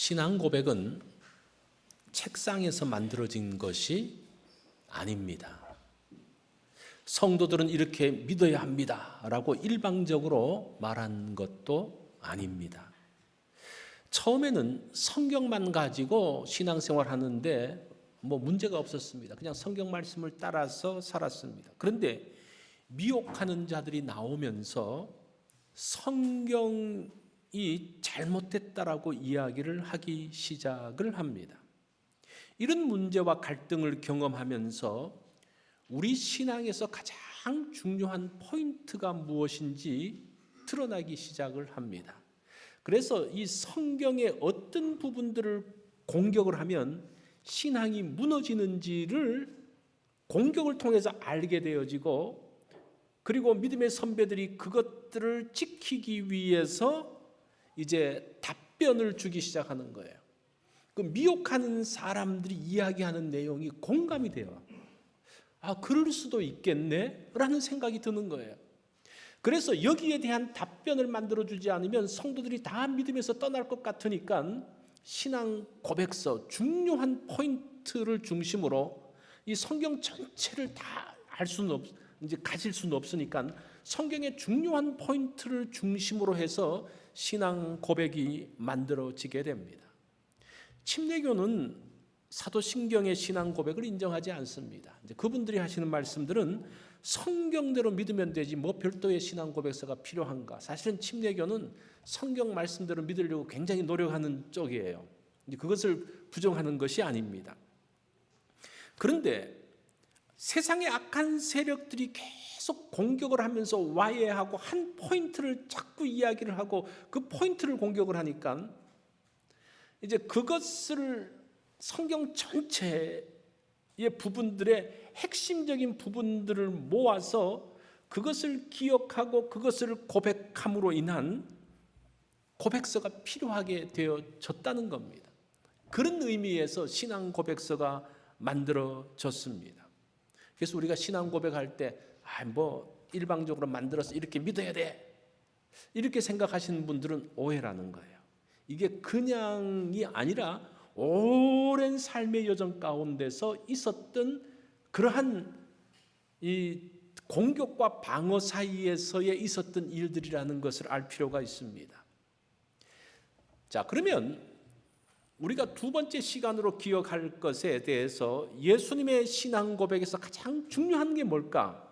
신앙 고백은 책상에서 만들어진 것이 아닙니다. 성도들은 이렇게 믿어야 합니다 라고 일방적으로 말한 것도 아닙니다. 처음에는 성경만 가지고 신앙생활 하는데 문제가 없었습니다. 그냥 성경 말씀을 따라서 살았습니다. 그런데 미혹하는 자들이 나오면서 성경이 잘못됐다라고 이야기를 하기 시작을 합니다. 이런 문제와 갈등을 경험하면서 우리 신앙에서 가장 중요한 포인트가 무엇인지 드러나기 시작을 합니다. 그래서 이 성경의 어떤 부분들을 공격을 하면 신앙이 무너지는지를 공격을 통해서 알게 되어지고, 그리고 믿음의 선배들이 그것들을 지키기 위해서 이제 답변을 주기 시작하는 거예요. 그 미혹하는 사람들이 이야기하는 내용이 공감이 돼요. 그럴 수도 있겠네 라는 생각이 드는 거예요. 그래서 여기에 대한 답변을 만들어주지 않으면 성도들이 다 믿음에서 떠날 것 같으니까 신앙 고백서 중요한 포인트를 중심으로 이 성경 전체를 다 가질 수는 없으니까 성경의 중요한 포인트를 중심으로 해서 신앙 고백이 만들어지게 됩니다. 침례교는 사도신경의 신앙 고백을 인정하지 않습니다. 이제 그분들이 하시는 말씀들은 성경대로 믿으면 되지 별도의 신앙 고백서가 필요한가? 사실은 침례교는 성경 말씀대로 믿으려고 굉장히 노력하는 쪽이에요. 그것을 부정하는 것이 아닙니다. 그런데 세상의 악한 세력들이 계속 공격을 하면서 와해하고 한 포인트를 자꾸 이야기를 하고 그 포인트를 공격을 하니까 이제 그것을 성경 전체의 부분들의 핵심적인 부분들을 모아서 그것을 기억하고 그것을 고백함으로 인한 고백서가 필요하게 되어졌다는 겁니다. 그런 의미에서 신앙 고백서가 만들어졌습니다. 그래서 우리가 신앙 고백할 때 일방적으로 만들어서 이렇게 믿어야 돼 이렇게 생각하시는 분들은 오해라는 거예요. 이게 그냥이 아니라 오랜 삶의 여정 가운데서 있었던 그러한 이 공격과 방어 사이에서의 있었던 일들이라는 것을 알 필요가 있습니다. 자, 그러면 우리가 두 번째 시간으로 기억할 것에 대해서 예수님의 신앙 고백에서 가장 중요한 게 뭘까?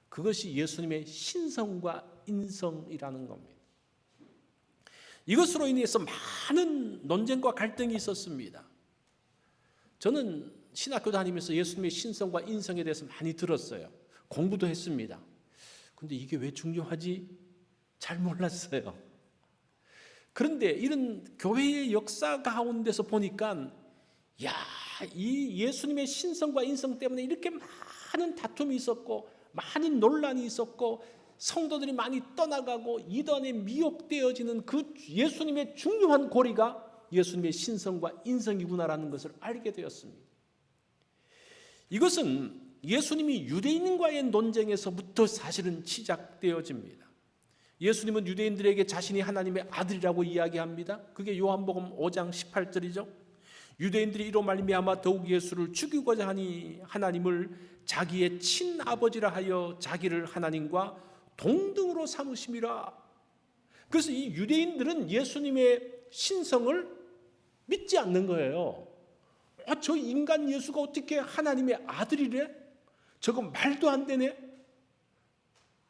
그것이 예수님의 신성과 인성이라는 겁니다. 이것으로 인해서 많은 논쟁과 갈등이 있었습니다. 저는 신학교 다니면서 예수님의 신성과 인성에 대해서 많이 들었어요. 공부도 했습니다. 근데 이게 왜 중요하지? 잘 몰랐어요. 그런데 이런 교회의 역사 가운데서 보니까 이 예수님의 신성과 인성 때문에 이렇게 많은 다툼이 있었고 많은 논란이 있었고 성도들이 많이 떠나가고 이단에 미혹되어지는 그 예수님의 중요한 고리가 예수님의 신성과 인성이구나라는 것을 알게 되었습니다. 이것은 예수님이 유대인과의 논쟁에서부터 사실은 시작되어집니다. 예수님은 유대인들에게 자신이 하나님의 아들이라고 이야기합니다. 그게 요한복음 5장 18절이죠. 유대인들이 이로 말미암아 더욱 예수를 죽이고자 하니 하나님을 자기의 친아버지라 하여 자기를 하나님과 동등으로 삼으심이라. 그래서 이 유대인들은 예수님의 신성을 믿지 않는 거예요. 저 인간 예수가 어떻게 하나님의 아들이래? 저거 말도 안 되네?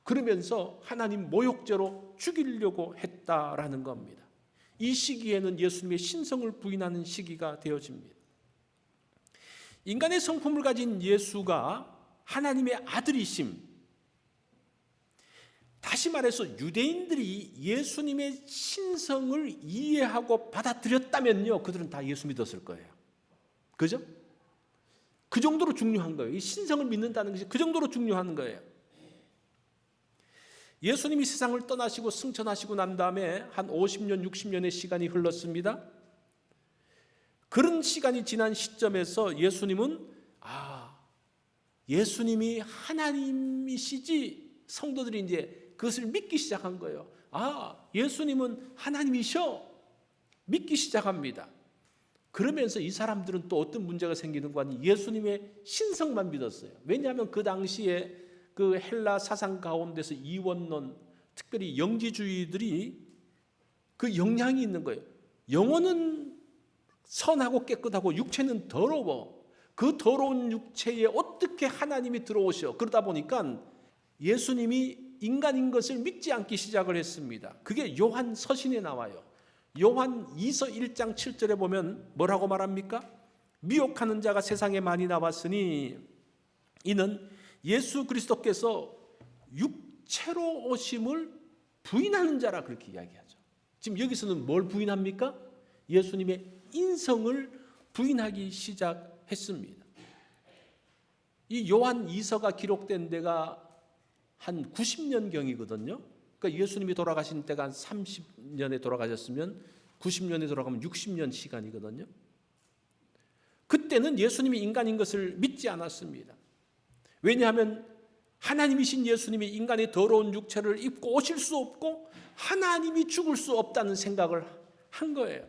그러면서 하나님 모욕죄로 죽이려고 했다라는 겁니다. 이 시기에는 예수님의 신성을 부인하는 시기가 되어집니다. 인간의 성품을 가진 예수가 하나님의 아들이심, 다시 말해서 유대인들이 예수님의 신성을 이해하고 받아들였다면요, 그들은 다 예수 믿었을 거예요. 그죠? 그 정도로 중요한 거예요. 이 신성을 믿는다는 것이 그 정도로 중요한 거예요. 예수님이 세상을 떠나시고 승천하시고 난 다음에 한 50년, 60년의 시간이 흘렀습니다. 그런 시간이 지난 시점에서 예수님은 예수님이 하나님이시지, 성도들이 이제 그것을 믿기 시작한 거예요. 예수님은 하나님이셔. 믿기 시작합니다. 그러면서 이 사람들은 또 어떤 문제가 생기는 거 아니? 예수님의 신성만 믿었어요. 왜냐하면 그 당시에 그 헬라 사상 가운데서 이원론, 특별히 영지주의들이 그 영향이 있는 거예요. 영혼은 선하고 깨끗하고 육체는 더러워. 그 더러운 육체에 어떻게 하나님이 들어오셔? 그러다 보니까 예수님이 인간인 것을 믿지 않기 시작을 했습니다. 그게 요한 서신에 나와요. 요한 2서 1장 7절에 보면 뭐라고 말합니까? 미혹하는 자가 세상에 많이 나왔으니 이는 예수 그리스도께서 육체로 오심을 부인하는 자라, 그렇게 이야기하죠. 지금 여기서는 뭘 부인합니까? 예수님의 인성을 부인하기 시작했습니다. 이 요한 2서가 기록된 데가 한 90년경이거든요. 그러니까 예수님이 돌아가신 때가 한 30년에 돌아가셨으면 90년에 돌아가면 60년 시간이거든요. 그때는 예수님이 인간인 것을 믿지 않았습니다. 왜냐하면 하나님이신 예수님이 인간의 더러운 육체를 입고 오실 수 없고 하나님이 죽을 수 없다는 생각을 한 거예요.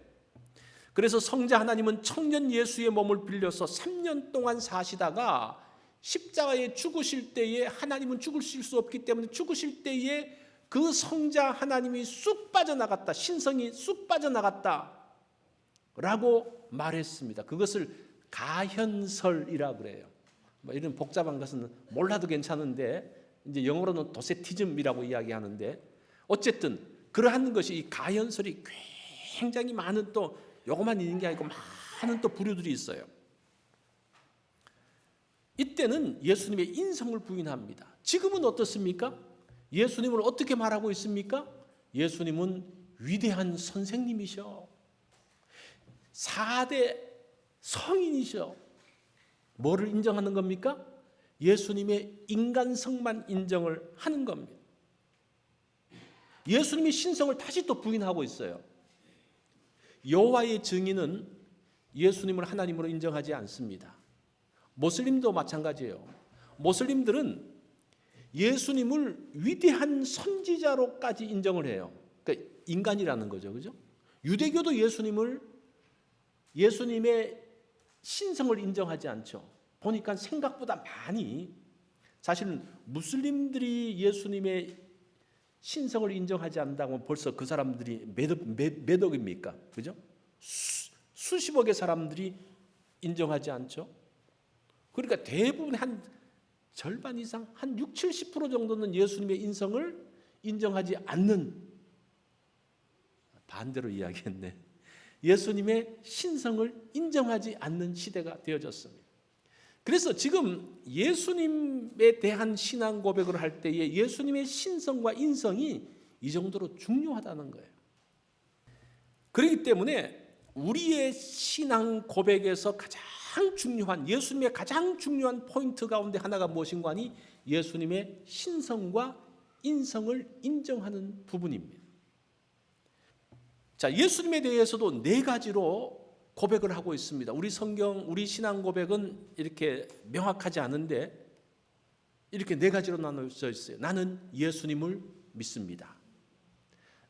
그래서 성자 하나님은 청년 예수의 몸을 빌려서 3년 동안 사시다가 십자가에 죽으실 때에 하나님은 죽으실 수 없기 때문에 죽으실 때에 그 성자 하나님이 쑥 빠져나갔다, 신성이 쑥 빠져나갔다 라고 말했습니다. 그것을 가현설이라 그래요. 이런 복잡한 것은 몰라도 괜찮은데 이제 영어로는 도세티즘이라고 이야기하는데, 어쨌든 그러한 것이 이 가현설이 굉장히 많은, 또 요것만 있는 게 아니고 많은 또 부류들이 있어요. 이때는 예수님의 인성을 부인합니다. 지금은 어떻습니까? 예수님을 어떻게 말하고 있습니까? 예수님은 위대한 선생님이셔. 4대 성인이셔. 뭐를 인정하는 겁니까? 예수님의 인간성만 인정을 하는 겁니다. 예수님의 신성을 다시 또 부인하고 있어요. 여호와의 증인은 예수님을 하나님으로 인정하지 않습니다. 모슬림도 마찬가지예요. 모슬림들은 예수님을 위대한 선지자로까지 인정을 해요. 그러니까 인간이라는 거죠, 그죠? 유대교도 예수님의 신성을 인정하지 않죠. 보니까 생각보다 많이, 사실은 무슬림들이 예수님의 신성을 인정하지 않는다고 벌써 그 사람들이 몇 억입니까? 그죠? 수십억의 사람들이 인정하지 않죠. 그러니까 대부분 한 절반 이상, 한 60, 70% 정도는 예수님의 인성을 인정하지 않는, 반대로 이야기했네. 예수님의 신성을 인정하지 않는 시대가 되어졌습니다. 그래서 지금 예수님에 대한 신앙 고백을 할 때에 예수님의 신성과 인성이 이 정도로 중요하다는 거예요. 그렇기 때문에 우리의 신앙 고백에서 가장 중요한, 예수님의 가장 중요한 포인트 가운데 하나가 무엇인가 하니 예수님의 신성과 인성을 인정하는 부분입니다. 자, 예수님에 대해서도 4가지로 고백을 하고 있습니다. 우리 우리 신앙 고백은 이렇게 명확하지 않은데 이렇게 4가지로 나눠져 있어요. 나는 예수님을 믿습니다.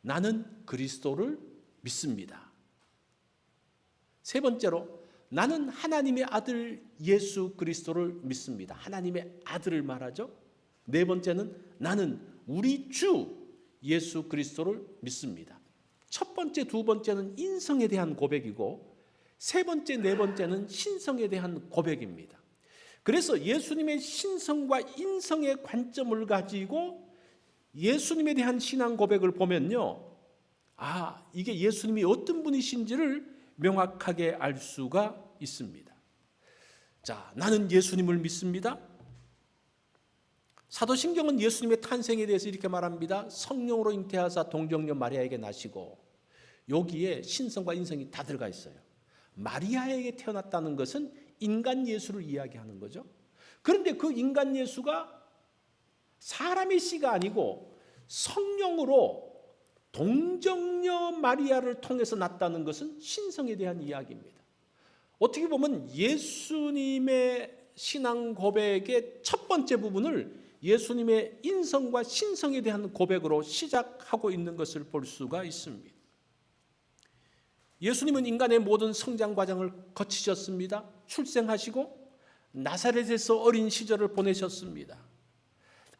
나는 그리스도를 믿습니다. 3번째로 나는 하나님의 아들 예수 그리스도를 믿습니다. 하나님의 아들을 말하죠. 4번째는 나는 우리 주 예수 그리스도를 믿습니다. 첫 번째, 2번째는 인성에 대한 고백이고 3번째, 4번째는 신성에 대한 고백입니다. 그래서 예수님의 신성과 인성의 관점을 가지고 예수님에 대한 신앙 고백을 보면요, 이게 예수님이 어떤 분이신지를 명확하게 알 수가 있습니다. 자, 나는 예수님을 믿습니다. 사도신경은 예수님의 탄생에 대해서 이렇게 말합니다. 성령으로 잉태하사 동정녀 마리아에게 나시고, 여기에 신성과 인성이 다 들어가 있어요. 마리아에게 태어났다는 것은 인간 예수를 이야기하는 거죠. 그런데 그 인간 예수가 사람의 씨가 아니고 성령으로 동정녀 마리아를 통해서 났다는 것은 신성에 대한 이야기입니다. 어떻게 보면 예수님의 신앙 고백의 첫 번째 부분을 예수님의 인성과 신성에 대한 고백으로 시작하고 있는 것을 볼 수가 있습니다. 예수님은 인간의 모든 성장 과정을 거치셨습니다. 출생하시고 나사렛에서 어린 시절을 보내셨습니다.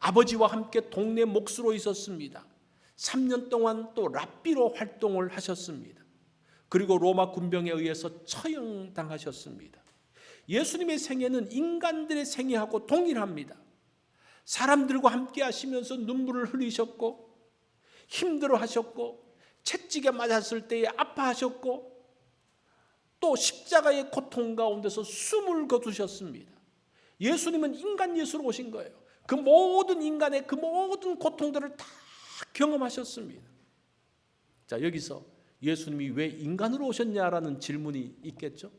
아버지와 함께 동네 목수로 있었습니다. 3년 동안 또 랍비로 활동을 하셨습니다. 그리고 로마 군병에 의해서 처형당하셨습니다. 예수님의 생애는 인간들의 생애하고 동일합니다. 사람들과 함께 하시면서 눈물을 흘리셨고 힘들어하셨고 채찍에 맞았을 때에 아파하셨고 또 십자가의 고통 가운데서 숨을 거두셨습니다. 예수님은 인간 예수로 오신 거예요. 그 모든 인간의 그 모든 고통들을 다 경험하셨습니다. 자, 여기서 예수님이 왜 인간으로 오셨냐라는 질문이 있겠죠.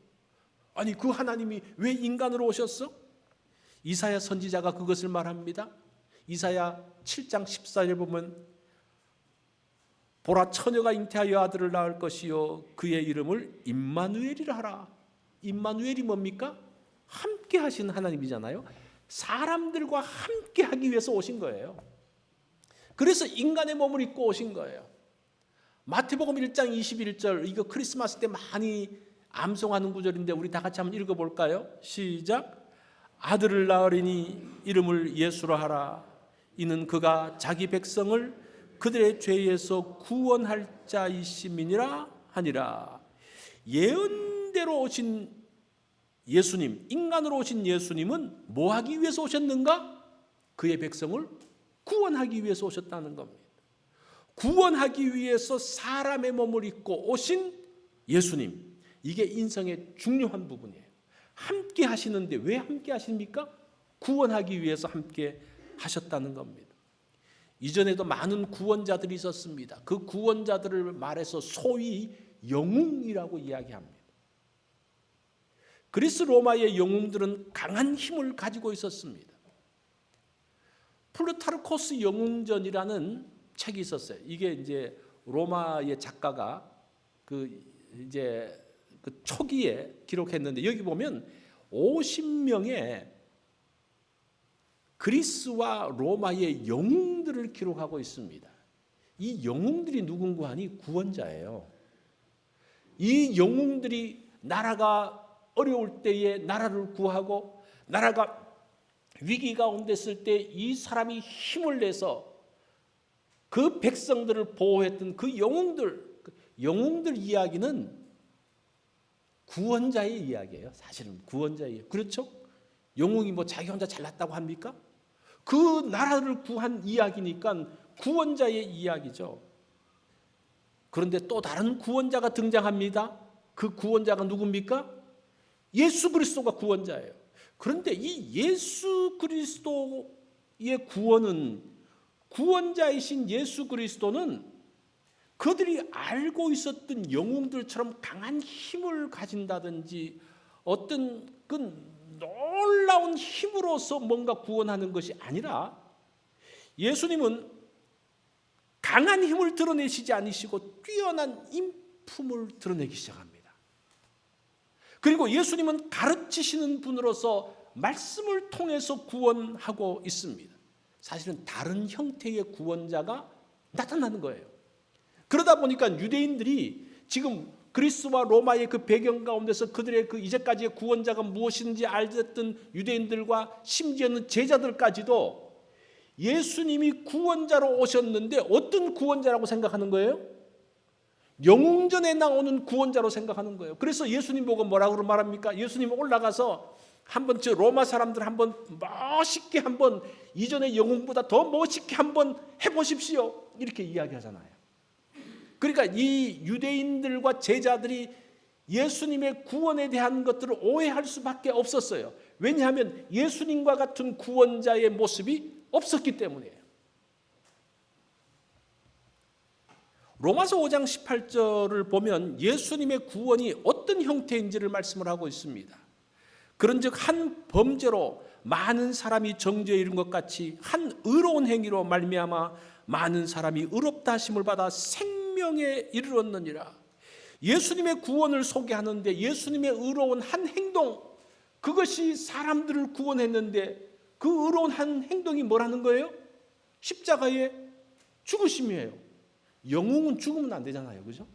아니, 그 하나님이 왜 인간으로 오셨어? 이사야 선지자가 그것을 말합니다. 이사야 7장 14절에 보면 보라, 처녀가 잉태하여 아들을 낳을 것이요 그의 이름을 임마누엘이라 하라. 임마누엘이 뭡니까? 함께 하신 하나님이잖아요. 사람들과 함께 하기 위해서 오신 거예요. 그래서 인간의 몸을 입고 오신 거예요. 마태복음 1장 21절, 이거 크리스마스 때 많이 암송하는 구절인데 우리 다 같이 한번 읽어볼까요? 시작. 아들을 낳으리니 이름을 예수라 하라. 이는 그가 자기 백성을 그들의 죄에서 구원할 자이심이니라 하니라. 예언대로 오신 예수님, 인간으로 오신 예수님은 뭐 하기 위해서 오셨는가? 그의 백성을 구원하기 위해서 오셨다는 겁니다. 구원하기 위해서 사람의 몸을 입고 오신 예수님, 이게 인성의 중요한 부분이에요. 함께 하시는데 왜 함께 하십니까? 구원하기 위해서 함께 하셨다는 겁니다. 이전에도 많은 구원자들이 있었습니다. 그 구원자들을 말해서 소위 영웅이라고 이야기합니다. 그리스 로마의 영웅들은 강한 힘을 가지고 있었습니다. 플루타르코스 영웅전이라는 책이 있었어요. 이게 이제 로마의 작가가 그 초기에 기록했는데 여기 보면 50명의 그리스와 로마의 영웅들을 기록하고 있습니다. 이 영웅들이 누군가 하니 구원자예요. 이 영웅들이 나라가 어려울 때에 나라를 구하고 나라가 위기 가운데 있을 때 이 사람이 힘을 내서 그 백성들을 보호했던 그 영웅들 이야기는 구원자의 이야기예요. 사실은 구원자예요. 그렇죠? 영웅이 뭐 자기 혼자 잘났다고 합니까? 그 나라를 구한 이야기니까 구원자의 이야기죠. 그런데 또 다른 구원자가 등장합니다. 그 구원자가 누굽니까? 예수 그리스도가 구원자예요. 그런데 이 예수 그리스도의 구원은, 구원자이신 예수 그리스도는 그들이 알고 있었던 영웅들처럼 강한 힘을 가진다든지 어떤 그 놀라운 힘으로서 뭔가 구원하는 것이 아니라 예수님은 강한 힘을 드러내시지 않으시고 뛰어난 인품을 드러내기 시작합니다. 그리고 예수님은 가르치시는 분으로서 말씀을 통해서 구원하고 있습니다. 사실은 다른 형태의 구원자가 나타나는 거예요. 그러다 보니까 유대인들이 지금 그리스와 로마의 그 배경 가운데서 그들의 그 이제까지의 구원자가 무엇인지 알던 유대인들과 심지어는 제자들까지도 예수님이 구원자로 오셨는데 어떤 구원자라고 생각하는 거예요? 영웅전에 나오는 구원자로 생각하는 거예요. 그래서 예수님 보고 뭐라고 말합니까? 예수님 올라가서 한번 저 로마 사람들 한번 멋있게 한번 이전의 영웅보다 더 멋있게 한번 해보십시오. 이렇게 이야기하잖아요. 그러니까 이 유대인들과 제자들이 예수님의 구원에 대한 것들을 오해할 수밖에 없었어요. 왜냐하면 예수님과 같은 구원자의 모습이 없었기 때문이에요. 로마서 5장 18절을 보면 예수님의 구원이 어떤 형태인지를 말씀을 하고 있습니다. 그런즉 한 범죄로 많은 사람이 정죄에 이른 것 같이 한 의로운 행위로 말미암아 많은 사람이 의롭다 하심을 받아 생명에 이르렀느니라. 예수님의 구원을 소개하는데 예수님의 의로운 한 행동, 그것이 사람들을 구원했는데 그 의로운 한 행동이 뭐라는 거예요? 십자가의 죽으심이에요. 영웅은 죽으면 안 되잖아요. 그죠?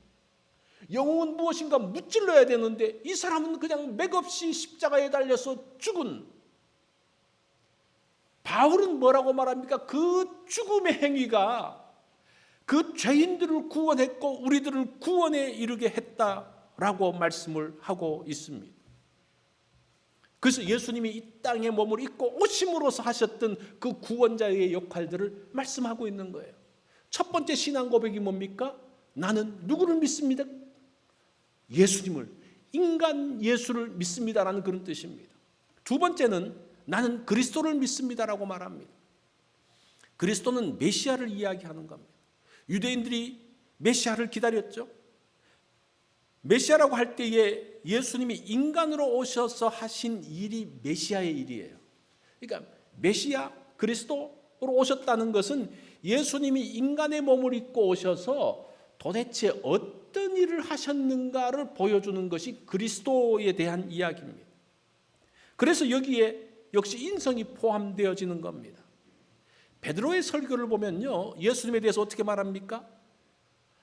영웅은 무엇인가 무찔러야 되는데 이 사람은 그냥 맥없이 십자가에 달려서 죽은. 바울은 뭐라고 말합니까? 그 죽음의 행위가 그 죄인들을 구원했고 우리들을 구원에 이르게 했다라고 말씀을 하고 있습니다. 그래서 예수님이 이 땅에 몸을 입고 오심으로써 하셨던 그 구원자의 역할들을 말씀하고 있는 거예요. 첫 번째 신앙 고백이 뭡니까? 나는 누구를 믿습니다? 예수님을, 인간 예수를 믿습니다라는 그런 뜻입니다. 두 번째는 나는 그리스도를 믿습니다라고 말합니다. 그리스도는 메시아를 이야기하는 겁니다. 유대인들이 메시아를 기다렸죠. 메시아라고 할 때에 예수님이 인간으로 오셔서 하신 일이 메시아의 일이에요. 그러니까 메시아 그리스도로 오셨다는 것은 예수님이 인간의 몸을 입고 오셔서 도대체 어떤 일을 하셨는가를 보여주는 것이 그리스도에 대한 이야기입니다. 그래서 여기에 역시 인성이 포함되어지는 겁니다. 베드로의 설교를 보면요, 예수님에 대해서 어떻게 말합니까?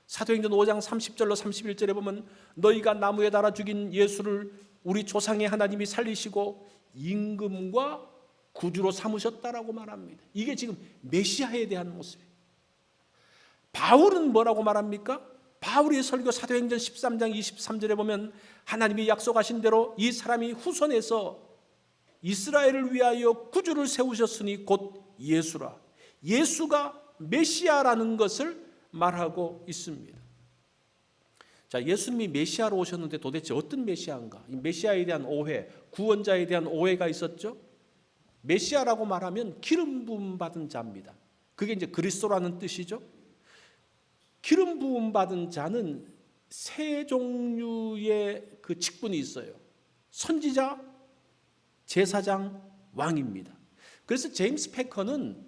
사도행전 5장 30절로 31절에 보면 너희가 나무에 달아 죽인 예수를 우리 조상의 하나님이 살리시고 임금과 구주로 삼으셨다라고 말합니다. 이게 지금 메시아에 대한 모습이에요. 바울은 뭐라고 말합니까? 바울의 설교 사도행전 13장 23절에 보면 하나님이 약속하신 대로 이 사람이 후손에서 이스라엘을 위하여 구주를 세우셨으니 곧 예수라. 예수가 메시아라는 것을 말하고 있습니다. 자, 예수님이 메시아로 오셨는데 도대체 어떤 메시아인가? 이 메시아에 대한 오해, 구원자에 대한 오해가 있었죠. 메시아라고 말하면 기름 부음 받은 자입니다. 그게 이제 그리스도라는 뜻이죠. 기름 부음 받은 자는 세 종류의 그 직분이 있어요. 선지자, 제사장, 왕입니다. 그래서 제임스 패커는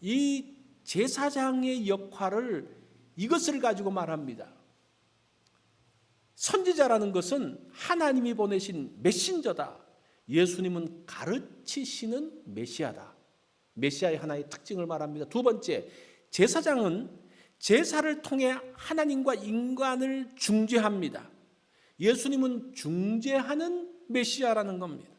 이 제사장의 역할을 이것을 가지고 말합니다. 선지자라는 것은 하나님이 보내신 메신저다. 예수님은 가르치시는 메시아다. 메시아의 하나의 특징을 말합니다. 두 번째, 제사장은 제사를 통해 하나님과 인간을 중재합니다. 예수님은 중재하는 메시아라는 겁니다.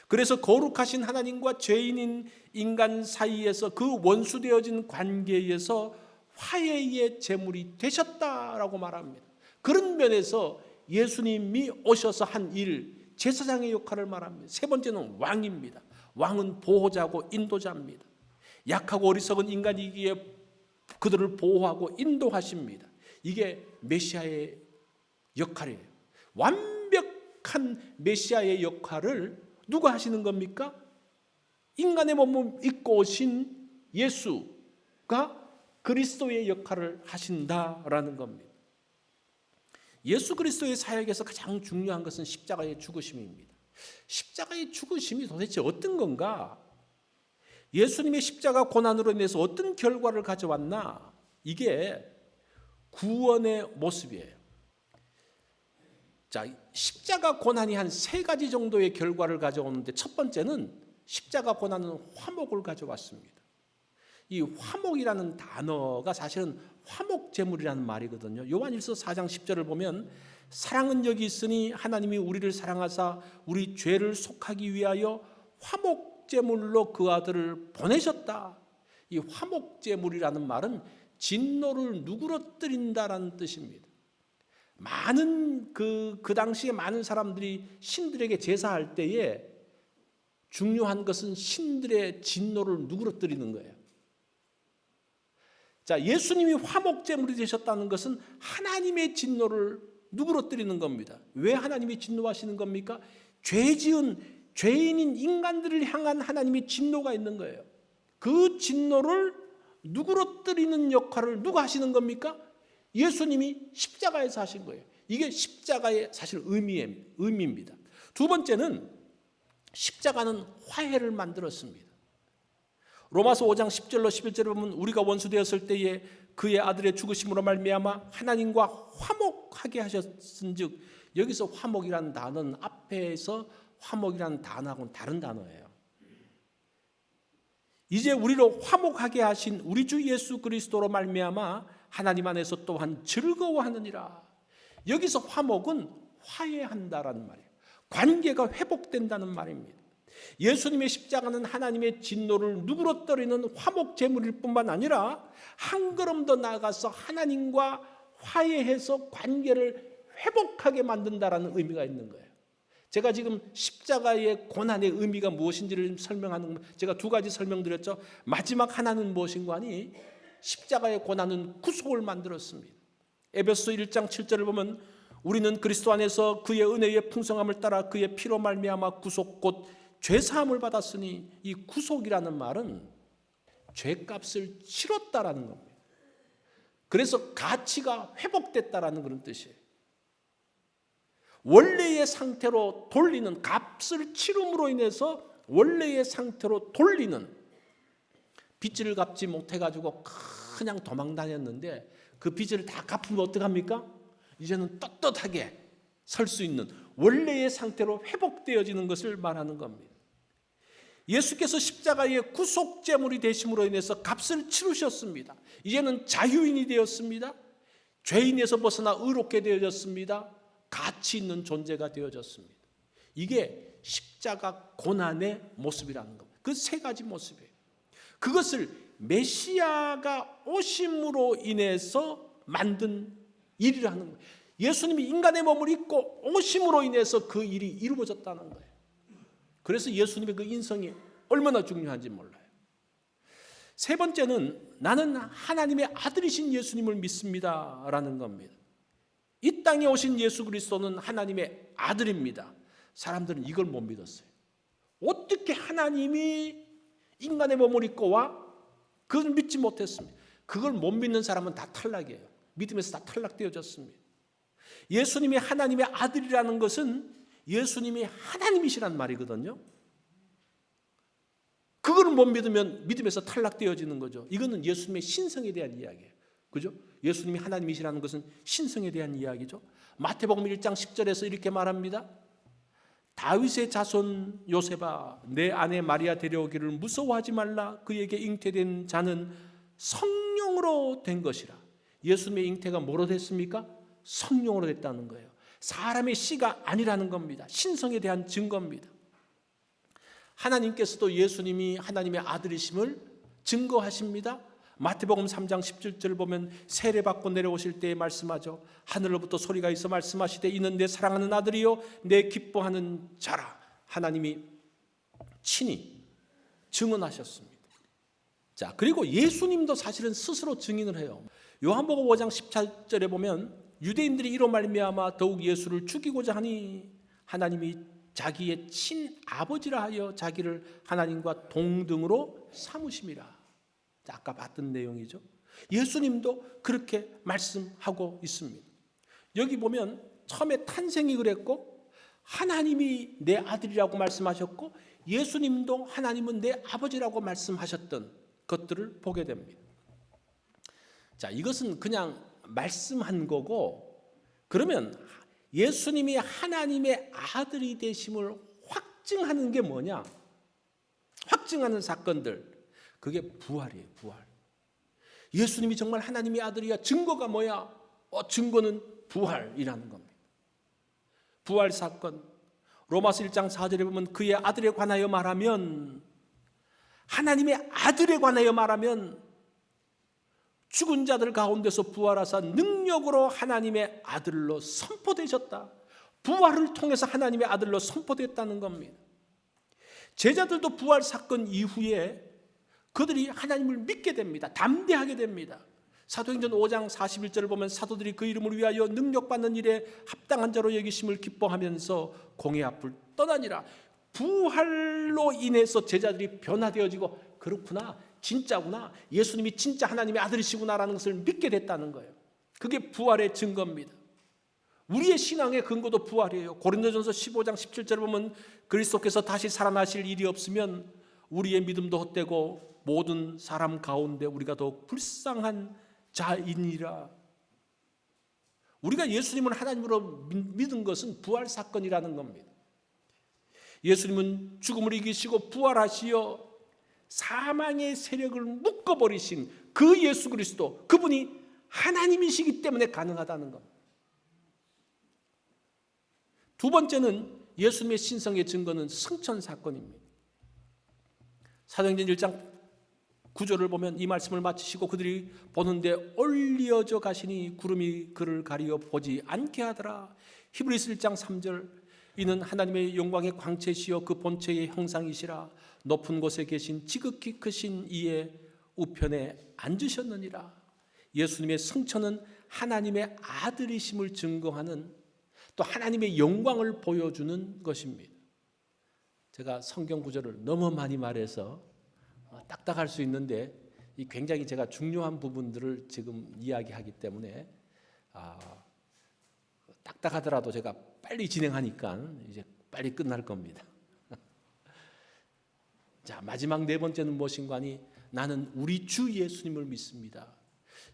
그래서 거룩하신 하나님과 죄인인 인간 사이에서 그 원수되어진 관계에서 화해의 제물이 되셨다라고 말합니다. 그런 면에서 예수님이 오셔서 한 일, 제사장의 역할을 말합니다. 세 번째는 왕입니다. 왕은 보호자고 인도자입니다. 약하고 어리석은 인간이기에 그들을 보호하고 인도하십니다. 이게 메시아의 역할이에요. 완벽한 메시아의 역할을 누가 하시는 겁니까? 인간의 몸을 입고 오신 예수가 그리스도의 역할을 하신다라는 겁니다. 예수 그리스도의 사역에서 가장 중요한 것은 십자가의 죽으심입니다. 십자가의 죽으심이 도대체 어떤 건가? 예수님의 십자가 고난으로 인해서 어떤 결과를 가져왔나? 이게 구원의 모습이에요. 자, 십자가 고난이 한 세 가지 정도의 결과를 가져오는데 첫 번째는 십자가 고난은 화목을 가져왔습니다. 이 화목이라는 단어가 사실은 화목제물이라는 말이거든요. 요한일서 4장 10절을 보면 사랑은 여기 있으니 하나님이 우리를 사랑하사 우리 죄를 속하기 위하여 화목제물로 그 아들을 보내셨다. 이 화목제물이라는 말은 진노를 누그러뜨린다라는 뜻입니다. 많은 그 당시에 많은 사람들이 신들에게 제사할 때에 중요한 것은 신들의 진노를 누그러뜨리는 거예요. 자, 예수님이 화목제물이 되셨다는 것은 하나님의 진노를 누그러뜨리는 겁니다. 왜 하나님이 진노하시는 겁니까? 죄지은 죄인인 인간들을 향한 하나님의 진노가 있는 거예요. 그 진노를 누그러뜨리는 역할을 누가 하시는 겁니까? 예수님이 십자가에서 하신 거예요. 이게 십자가의 사실 의미입니다. 두 번째는 십자가는 화해를 만들었습니다. 로마서 5장 10절로 11절에 보면 우리가 원수되었을 때에 그의 아들의 죽으심으로 말미암아 하나님과 화목하게 하셨은즉, 여기서 화목이라는 단어는 앞에서 화목이라는 단어하고는 다른 단어예요. 이제 우리로 화목하게 하신 우리 주 예수 그리스도로 말미암아 하나님 안에서 또한 즐거워하느니라. 여기서 화목은 화해한다라는 말이에요. 관계가 회복된다는 말입니다. 예수님의 십자가는 하나님의 진노를 누그러뜨리는 화목 제물일 뿐만 아니라 한 걸음 더 나아가서 하나님과 화해해서 관계를 회복하게 만든다라는 의미가 있는 거예요. 제가 지금 십자가의 고난의 의미가 무엇인지를 설명하는, 제가 두 가지 설명드렸죠. 마지막 하나는 무엇인가 하니 십자가의 고난은 구속을 만들었습니다. 에베소 1장 7절을 보면 우리는 그리스도 안에서 그의 은혜의 풍성함을 따라 그의 피로 말미암아 구속 곧 죄사함을 받았으니, 이 구속이라는 말은 죄값을 치렀다라는 겁니다. 그래서 가치가 회복됐다라는 그런 뜻이에요. 원래의 상태로 돌리는, 값을 치름으로 인해서 원래의 상태로 돌리는, 빚을 갚지 못해가지고 그냥 도망 다녔는데 그 빚을 다 갚으면 어떡합니까? 이제는 떳떳하게 설 수 있는 원래의 상태로 회복되어지는 것을 말하는 겁니다. 예수께서 십자가의 구속제물이 되심으로 인해서 값을 치르셨습니다. 이제는 자유인이 되었습니다. 죄인에서 벗어나 의롭게 되어졌습니다. 가치 있는 존재가 되어졌습니다. 이게 십자가 고난의 모습이라는 겁니다. 그 세 가지 모습이에요. 그것을 메시아가 오심으로 인해서 만든 일이라는 거예요. 예수님이 인간의 몸을 입고 오심으로 인해서 그 일이 이루어졌다는 거예요. 그래서 예수님의 그 인성이 얼마나 중요한지 몰라요. 세 번째는 나는 하나님의 아들이신 예수님을 믿습니다라는 겁니다. 이 땅에 오신 예수 그리스도는 하나님의 아들입니다. 사람들은 이걸 못 믿었어요. 어떻게 하나님이 인간의 몸을 입고 와? 그걸 믿지 못했습니다. 그걸 못 믿는 사람은 다 탈락이에요. 믿음에서 다 탈락되어졌습니다. 예수님이 하나님의 아들이라는 것은 예수님이 하나님이시란 말이거든요. 그걸 못 믿으면 믿음에서 탈락되어지는 거죠. 이거는 예수님의 신성에 대한 이야기예요. 그죠? 예수님이 하나님이시라는 것은 신성에 대한 이야기죠. 마태복음 1장 10절에서 이렇게 말합니다. 다윗의 자손 요셉아, 내 아내 마리아 데려오기를 무서워하지 말라. 그에게 잉태된 자는 성령으로 된 것이라. 예수님의 잉태가 뭐로 됐습니까? 성령으로 됐다는 거예요. 사람의 씨가 아니라는 겁니다. 신성에 대한 증거입니다. 하나님께서도 예수님이 하나님의 아들이심을 증거하십니다. 마태복음 3장 17절을 보면 세례받고 내려오실 때에 말씀하죠. 하늘로부터 소리가 있어 말씀하시되 이는 내 사랑하는 아들이요 내 기뻐하는 자라. 하나님이 친히 증언하셨습니다. 자, 그리고 예수님도 사실은 스스로 증인을 해요. 요한복음 5장 14절에 보면 유대인들이 이로 말미암아 더욱 예수를 죽이고자 하니 하나님이 자기의 친아버지라 하여 자기를 하나님과 동등으로 삼으심이라. 아까 봤던 내용이죠. 예수님도 그렇게 말씀하고 있습니다. 여기 보면 처음에 탄생이 그랬고 하나님이 내 아들이라고 말씀하셨고 예수님도 하나님은 내 아버지라고 말씀하셨던 것들을 보게 됩니다. 자, 이것은 그냥 말씀한 거고, 그러면 예수님이 하나님의 아들이 되심을 확증하는 게 뭐냐? 확증하는 사건들, 그게 부활이에요. 부활. 예수님이 정말 하나님의 아들이야. 증거가 뭐야? 증거는 부활이라는 겁니다. 부활 사건. 로마서 1장 4절에 보면 그의 아들에 관하여 말하면, 하나님의 아들에 관하여 말하면 죽은 자들 가운데서 부활하사 능력으로 하나님의 아들로 선포되셨다. 부활을 통해서 하나님의 아들로 선포됐다는 겁니다. 제자들도 부활 사건 이후에 그들이 하나님을 믿게 됩니다. 담대하게 됩니다. 사도행전 5장 41절을 보면 사도들이 그 이름을 위하여 능력받는 일에 합당한 자로 여기심을 기뻐하면서 공의 앞을 떠나니라. 부활로 인해서 제자들이 변화되어지고, 그렇구나, 진짜구나, 예수님이 진짜 하나님의 아들이시구나라는 것을 믿게 됐다는 거예요. 그게 부활의 증거입니다. 우리의 신앙의 근거도 부활이에요. 고린도전서 15장 17절을 보면 그리스도께서 다시 살아나실 일이 없으면 우리의 믿음도 헛되고 모든 사람 가운데 우리가 더욱 불쌍한 자이니라. 우리가 예수님을 하나님으로 믿은 것은 부활 사건이라는 겁니다. 예수님은 죽음을 이기시고 부활하시어 사망의 세력을 묶어버리신 그 예수 그리스도, 그분이 하나님이시기 때문에 가능하다는 겁니다. 두 번째는 예수님의 신성의 증거는 승천 사건입니다. 사도행전 1장 9절을 보면 이 말씀을 마치시고 그들이 보는데 올리어져 가시니 구름이 그를 가리어 보지 않게 하더라. 히브리서 1장 3절 이는 하나님의 영광의 광채시여 그 본체의 형상이시라. 높은 곳에 계신 지극히 크신 이의 우편에 앉으셨느니라. 예수님의 승천은 하나님의 아들이심을 증거하는 또 하나님의 영광을 보여주는 것입니다. 제가 성경 구절을 너무 많이 말해서 딱딱할 수 있는데 이 굉장히 제가 중요한 부분들을 지금 이야기하기 때문에 딱딱하더라도 제가 빨리 진행하니까 이제 빨리 끝날 겁니다. 자, 마지막 네 번째는 무엇인가 하니 나는 우리 주 예수님을 믿습니다.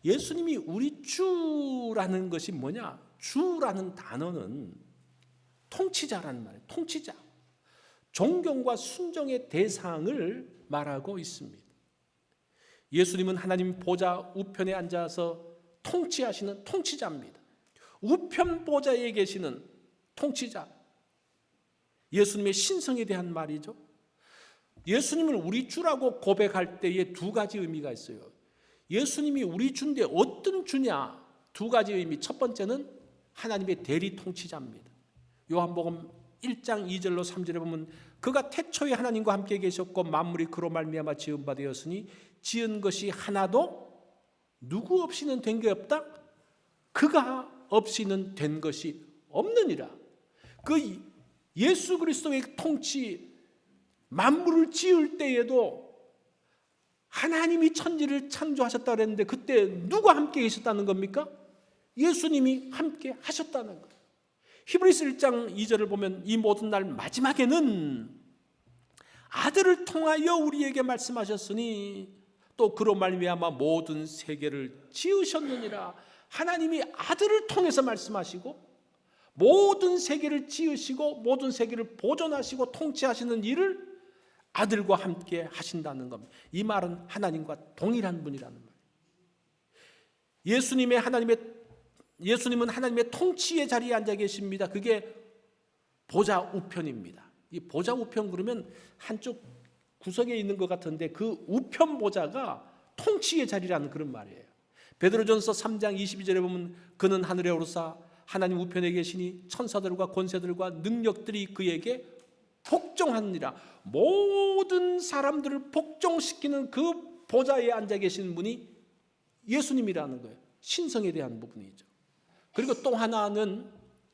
예수님이 우리 주라는 것이 뭐냐? 주라는 단어는 통치자라는 말이에요. 통치자. 존경과 순종의 대상을 말하고 있습니다. 예수님은 하나님 보좌 우편에 앉아서 통치하시는 통치자입니다. 우편 보좌에 계시는 통치자. 예수님의 신성에 대한 말이죠. 예수님을 우리 주라고 고백할 때에 두 가지 의미가 있어요. 예수님이 우리 주인데 어떤 주냐? 두 가지 의미. 첫 번째는 하나님의 대리 통치자입니다. 요한복음 1장 2절로 3절에 보면 그가 태초에 하나님과 함께 계셨고 만물이 그로 말미암아 지은 바 되었으니 지은 것이 하나도 누구 없이는 된 게 없다. 그가 없이는 된 것이 없느니라. 그 예수 그리스도의 통치, 만물을 지을 때에도 하나님이 천지를 창조하셨다고 그랬는데 그때 누가 함께 계셨다는 겁니까? 예수님이 함께 하셨다는 거예요. 히브리서 1장 2절을 보면 이 모든 날 마지막에는 아들을 통하여 우리에게 말씀하셨으니 또 그로 말미암아 모든 세계를 지으셨느니라. 하나님이 아들을 통해서 말씀하시고 모든 세계를 지으시고 모든 세계를 보존하시고 통치하시는 일을 아들과 함께 하신다는 겁니다. 이 말은 하나님과 동일한 분이라는 말이에요. 예수님은 하나님의 통치의 자리에 앉아 계십니다. 그게 보좌 우편입니다. 이 보좌 우편 그러면 한쪽 구석에 있는 것 같은데 그 우편 보좌가 통치의 자리라는 그런 말이에요. 베드로전서 3장 22절에 보면 그는 하늘에 오르사 하나님 우편에 계시니 천사들과 권세들과 능력들이 그에게 복종하느니라. 모든 사람들을 복종시키는 그 보좌에 앉아 계신 분이 예수님이라는 거예요. 신성에 대한 부분이죠. 그리고 또 하나는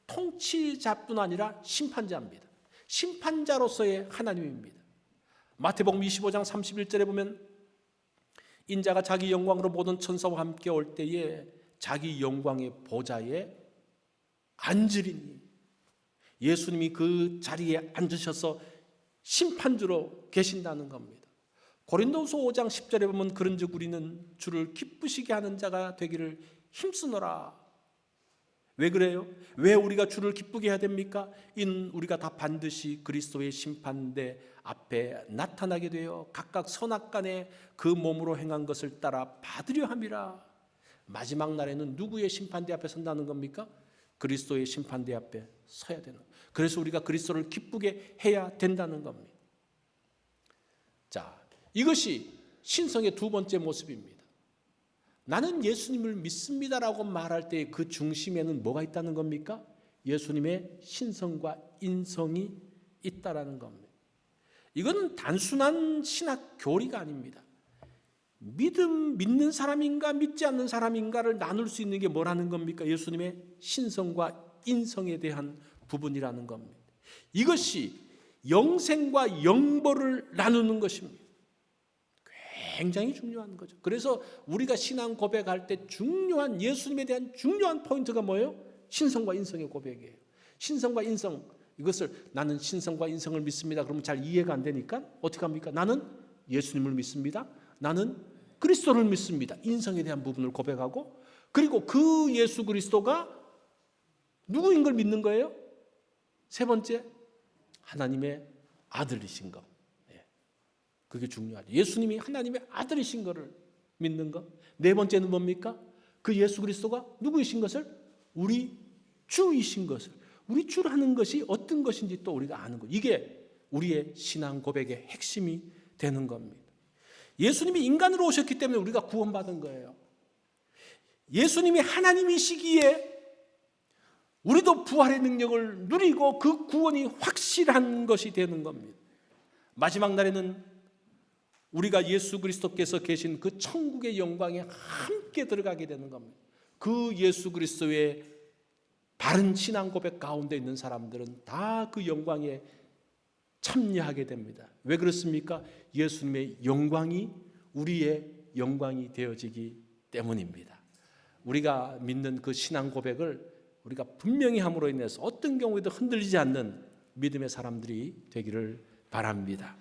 통치자뿐 아니라 심판자입니다. 심판자로서의 하나님입니다. 마태복음 25장 31절에 보면 인자가 자기 영광으로 모든 천사와 함께 올 때에 자기 영광의 보좌에 앉으리니 예수님이 그 자리에 앉으셔서 심판주로 계신다는 겁니다. 고린도후서 5장 10절에 보면 그런즉 우리는 주를 기쁘시게 하는 자가 되기를 힘쓰노라. 왜 그래요? 왜 우리가 주를 기쁘게 해야 됩니까? 이는 우리가 다 반드시 그리스도의 심판대 앞에 나타나게 되어 각각 선악간에 그 몸으로 행한 것을 따라 받으려 함이라. 마지막 날에는 누구의 심판대 앞에 선다는 겁니까? 그리스도의 심판대 앞에 서야 되는 거예요. 그래서 우리가 그리스도를 기쁘게 해야 된다는 겁니다. 자, 이것이 신성의 두 번째 모습입니다. 나는 예수님을 믿습니다라고 말할 때 그 중심에는 뭐가 있다는 겁니까? 예수님의 신성과 인성이 있다라는 겁니다. 이거는 단순한 신학 교리가 아닙니다. 믿는 사람인가 믿지 않는 사람인가를 나눌 수 있는 게 뭐라는 겁니까? 예수님의 신성과 인성에 대한 부분이라는 겁니다. 이것이 영생과 영벌을 나누는 것입니다. 굉장히 중요한 거죠. 그래서 우리가 신앙 고백할 때 중요한 예수님에 대한 중요한 포인트가 뭐예요? 신성과 인성의 고백이에요. 신성과 인성, 이것을 나는 신성과 인성을 믿습니다. 그러면 잘 이해가 안 되니까 어떻게 합니까? 나는 예수님을 믿습니다. 나는 그리스도를 믿습니다. 인성에 대한 부분을 고백하고 그리고 그 예수 그리스도가 누구인 걸 믿는 거예요? 세 번째, 하나님의 아들이신 것. 그게 중요하죠. 예수님이 하나님의 아들이신 것을 믿는 것. 네 번째는 뭡니까? 그 예수 그리스도가 누구이신 것을? 우리 주이신 것을. 우리 줄 아는 것이 어떤 것인지 또 우리가 아는 것. 이게 우리의 신앙 고백의 핵심이 되는 겁니다. 예수님이 인간으로 오셨기 때문에 우리가 구원받은 거예요. 예수님이 하나님이시기에 우리도 부활의 능력을 누리고 그 구원이 확실한 것이 되는 겁니다. 마지막 날에는 우리가 예수 그리스도께서 계신 그 천국의 영광에 함께 들어가게 되는 겁니다. 그 예수 그리스도의 바른 신앙 고백 가운데 있는 사람들은 다 그 영광에 참여하게 됩니다. 왜 그렇습니까? 예수님의 영광이 우리의 영광이 되어지기 때문입니다. 우리가 믿는 그 신앙 고백을 우리가 분명히 함으로 인해서 어떤 경우에도 흔들리지 않는 믿음의 사람들이 되기를 바랍니다.